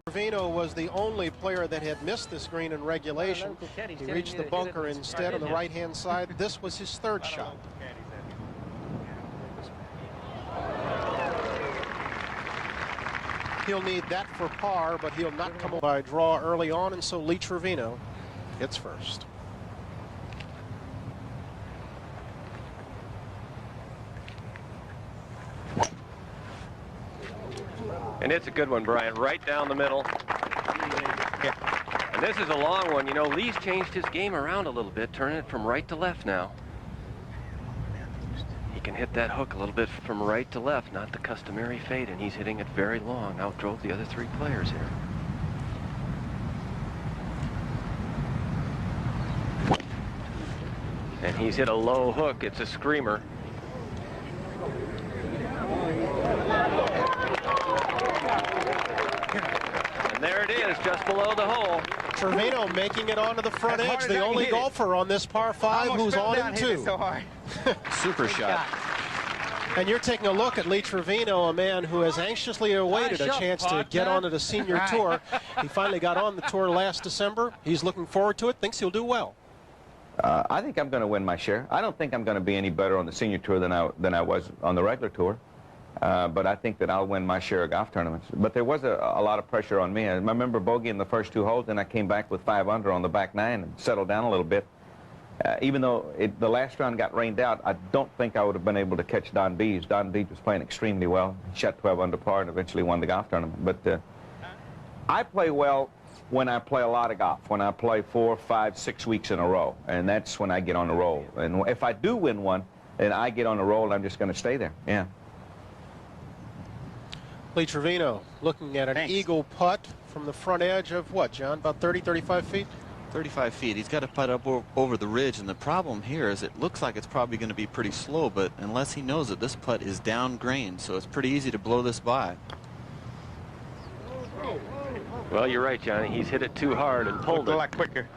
Trevino was the only player that had missed this green in regulation. He reached the bunker instead on the right-hand side. This was his third shot. He'll need that for par, but he'll not come by draw early on, and so Lee Trevino hits first. And it's a good one, Brian, right down the middle. Yeah. And this is a long one. You know, Lee's changed his game around a little bit, turning it from right to left now. He can hit that hook a little bit from right to left, not the customary fade, and he's hitting it very long. Outdrove the other three players here. And he's hit a low hook. It's a screamer. And there it is, just below the hole. Trevino making it onto the front edge, the only golfer on this par 5 who's on him too. Super shot. And you're taking a look at Lee Trevino, a man who has anxiously awaited a chance to get onto the senior tour. He finally got on the tour last December. He's looking forward to it, thinks he'll do well. I think I'm going to win my share. I don't think I'm going to be any better on the senior tour than I was on the regular tour. But I think that I'll win my share of golf tournaments. But there was a lot of pressure on me. I remember bogeying the first 2 holes, and I came back with 5 under on the back 9 and settled down a little bit. Even though the last round got rained out, I don't think I would have been able to catch Don Bees. Don Bees was playing extremely well. He shot 12 under par and eventually won the golf tournament. But I play well when I play a lot of golf, when I play 4, 5, 6 weeks in a row. And that's when I get on the roll. And if I do win one, then I get on the roll, and I'm just going to stay there. Yeah. Lee Trevino looking at an eagle putt from the front edge of what, John? About 30, 35 feet? 35 feet. He's got to putt up over the ridge, and the problem here is it looks like it's probably going to be pretty slow, but unless he knows it, this putt is down grain, so it's pretty easy to blow this by. Well, you're right, Johnny. He's hit it too hard and pulled it. A lot quicker.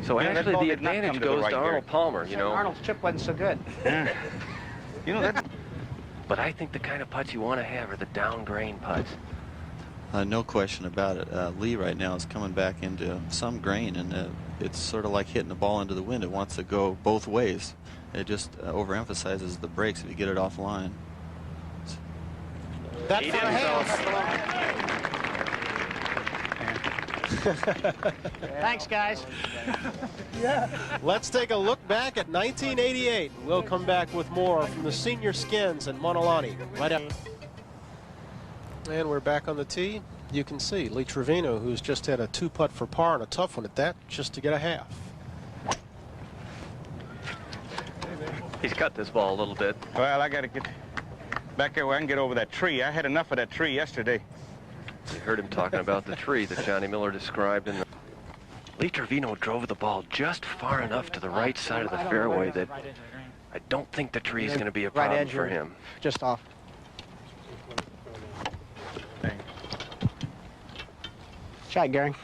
So actually, the advantage goes to Arnold Palmer, you know. Arnold's chip wasn't so good. Yeah. You know, that's... But I think the kind of putts you want to have are the down grain putts. No question about it. Lee right now is coming back into some grain, and it's sort of like hitting the ball into the wind. It wants to go both ways. It just overemphasizes the brakes if you get it offline. That for a half. Thanks, guys. Let's take a look back at 1988. We'll come back with more from the senior skins in Monolani. Right up. And we're back on the tee. You can see Lee Trevino, who's just had a 2-putt for par, and a tough one at that, just to get a half. He's cut this ball a little bit. Well, I got to get back there where I can get over that tree. I had enough of that tree yesterday. You heard him talking about the tree that Johnny Miller described in the... Lee Trevino drove the ball just far enough to the right side of the fairway that I don't think the tree is going to be a problem for him. Just off. Shot, Gary.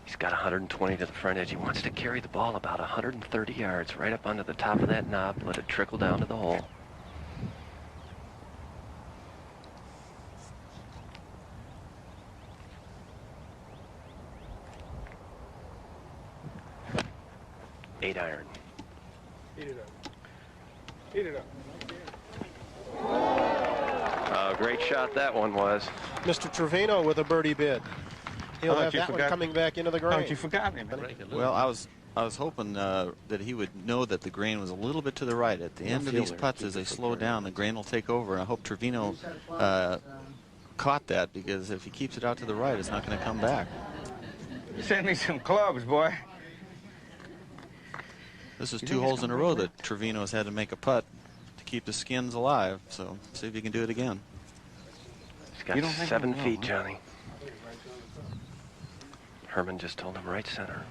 He's got 120 to the front edge. He wants to carry the ball about 130 yards right up onto the top of that knob, let it trickle down to the hole. Eight iron. Eat it up. Eat it up. Great shot that one was. Mr. Trevino with a birdie bid. He'll have that one coming back into the green. Haven't you forgotten him? Well, I was hoping that he would know that the grain was a little bit to the right. At the end of these putts, as they slow down, the grain will take over. And I hope Trevino caught that, because if he keeps it out to the right, it's not going to come back. Send me some clubs, boy. This is 2 holes in a row that Trevino has had to make a putt to keep the skins alive. So see if he can do it again. He's got 7 feet, Johnny. Herman just told him right center.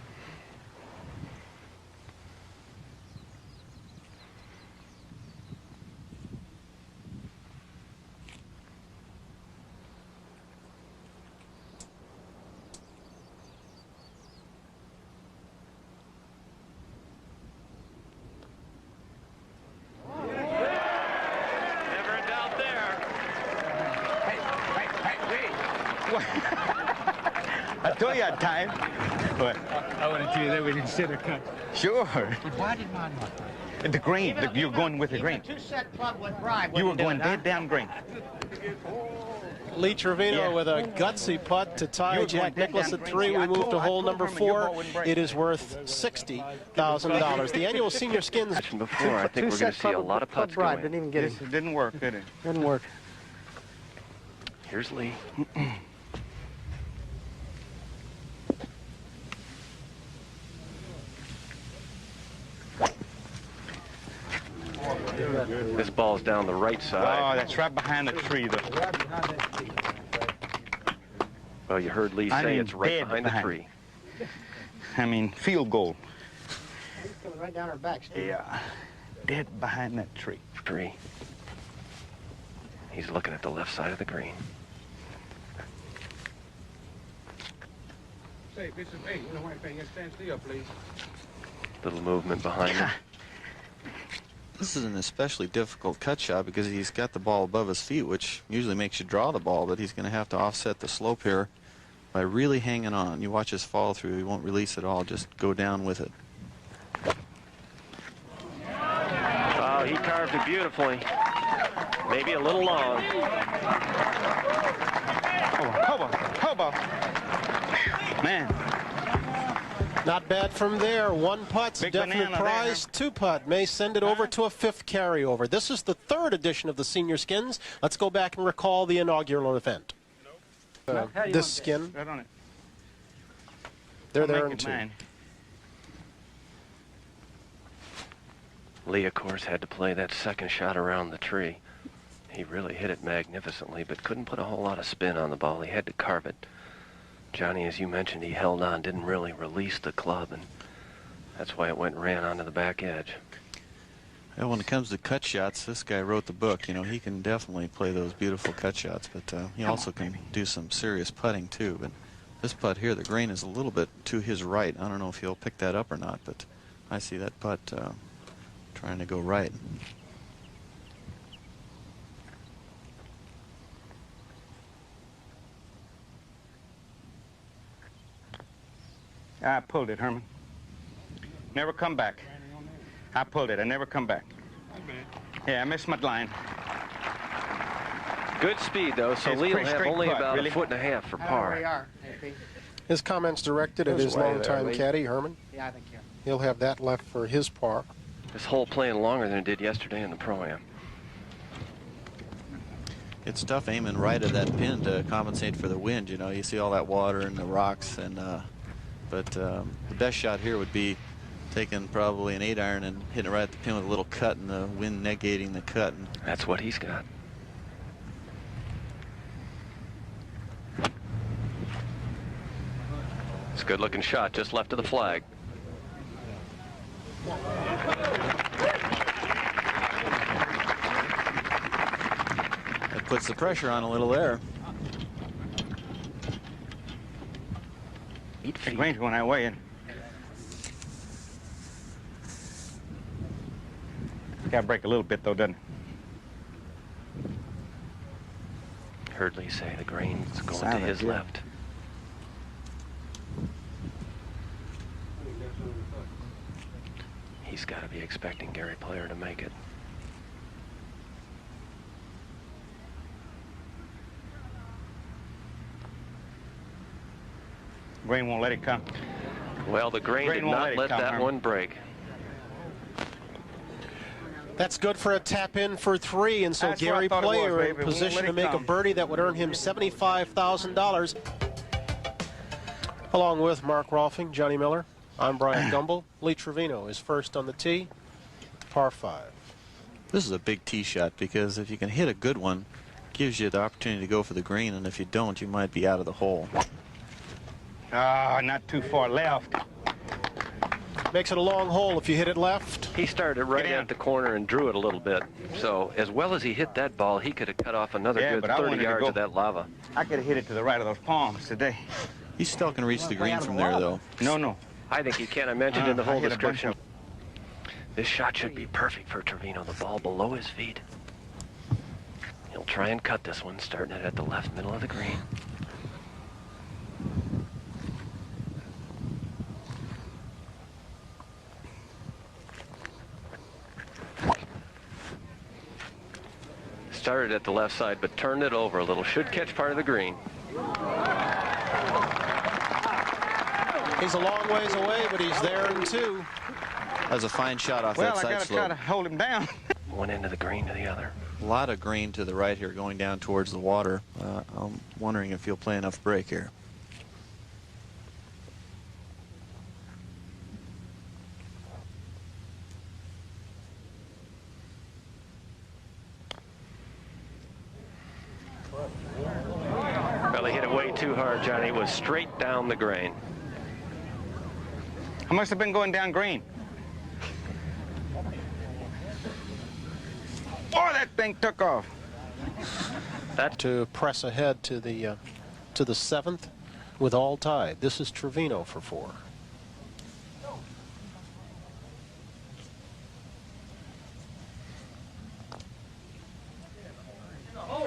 I told you I'd time. But I want to tell you that we didn't sit or cut. sure. But why did mine not? The green. You're going with the green. Even a two-set club would bribe. You were going dead down green. Lee Trevino Yeah. with a gutsy putt to You tie were Jack going Nicklaus dead at down 3. green. We I move told to hole Herman number your 4. ball wouldn't break. It is worth $60,000. The annual Senior Skins. Mentioned before, I think we're going to see a lot of putts go in. Didn't even get it. It didn't work, did it? Didn't work. Here's Lee. This ball's down the right Oh, side. that's right behind the tree, though. Well, you heard Lee I say mean, it's right dead behind the behind. tree. I mean, field goal. It's coming right down our backs. Yeah. Dead behind that tree. He's looking at the left side of the green. Say, Bishop, hey, you know what? Stand still, please. Little movement behind him. This is an especially difficult cut shot because he's got the ball above his feet, which usually makes you draw the ball, but he's going to have to offset the slope here by really hanging on. You watch his follow through, he won't release at all, just go down with it. Oh, he carved it beautifully. Maybe a little long. How about? Man. Not bad from there. 1 putt's a Big definite banana prize. 2 putt may send it over to a 5th carryover. This is the 3rd edition of the Senior Skins. Let's go back and recall the inaugural event. This skin, Right on it. they're I'll there make in it 2. mine. Lee, of course, had to play that second shot around the tree. He really hit it magnificently, but couldn't put a whole lot of spin on the ball. He had to carve it. Johnny, as you mentioned, he held on, didn't really release the club, and that's why it went and ran onto the back edge. Well, when it comes to cut shots, this guy wrote the book. You know, he can definitely play those beautiful cut shots, but he also can do some serious putting, too. But this putt here, the green is a little bit to his right. I don't know if he'll pick that up or not, but I see that putt trying to go right. I pulled it, Herman. Never come back. I pulled it. I never come back. Yeah, I missed my line. Good speed, though, so It's Lee will pretty have straight only putt, about really. a 1.5 feet for We par. are. His comments directed at his longtime caddy, Herman. Yeah, I think yeah. He'll have that left for his par. This hole playing longer than it did yesterday in the Pro-Am. It's tough aiming right at that pin to compensate for the wind. You know, you see all that water and the rocks, and but the best shot here would be taking probably an 8-iron and hitting it right at the pin with a little cut and the wind negating the cut. And That's what he's got. It's a good-looking shot, just left of the flag. it puts the pressure on a little there. The green's going that way. And got to break a little bit, though, doesn't it? Heard Lee say the green's going to Silent, his yeah. left. He's got to be expecting Gary Player to make it. Green won't let it come. Well, the green Green did won't not let it let come, that Herman. one break. That's good for a tap in for 3, and so That's what I Gary thought it was, Player in baby. Won't position let to it make a come. birdie that would earn him $75,000. Along with Mark Rolfing, Johnny Miller, I'm Brian Gumble. Lee Trevino is first on the tee, par 5. This is a big tee shot because if you can hit a good one, it gives you the opportunity to go for the green, and if you don't, you might be out of the hole. Ah, not too far left. Makes it a long hole if you hit it left. He started right Get in. at the corner and drew it a little bit. So as well as he hit that ball, he could have cut off another Yeah, good but I 30 wanted to yards go- of that lava. I could have hit it to the right of those palms today. He still can reach the green from there, though. No. I think he can. I mentioned in the I whole hit a bunch description. This shot should be perfect for Trevino. The ball below his feet. He'll try and cut this one, starting it at the left middle of the green. started at the left side, but turned it over a little. Should catch part of the green. He's a long ways away, but he's there in two. That was a fine shot off that side slope. Well, I got to try to hold him down. One end of the green to the other. A lot of green to the right here going down towards the water. I'm wondering if he'll play enough break here. Well, he hit it way too hard, Johnny. It was straight down the green. I must have been going down green. Oh, that thing took off. That to press ahead to the 7th with all tied. This is Trevino for 4.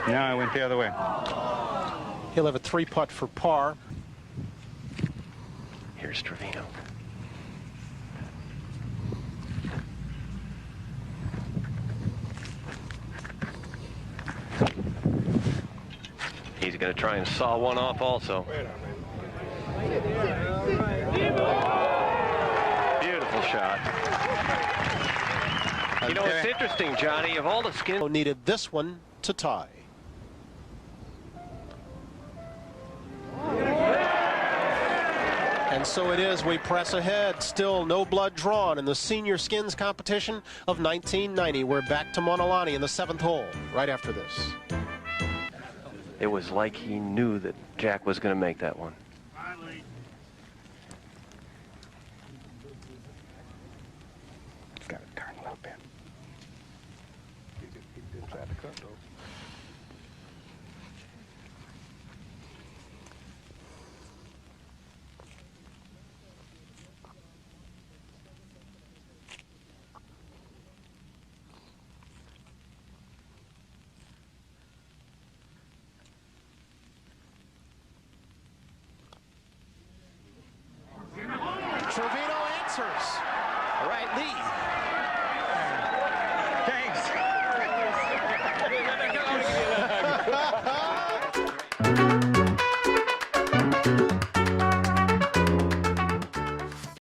No, I went the other way. He'll have a 3-putt for par. Here's Trevino. He's going to try and saw one off also. Beautiful shot. You know, it's interesting, Johnny, of all the skins. Needed this one to tie. And so it is. We press ahead. Still no blood drawn in the senior skins competition of 1990. We're back to Monolani in the 7th hole right after this. It was like he knew that Jack was going to make that one. It's got to turn a little bit. Trevino answers. All right, Lee. Thanks.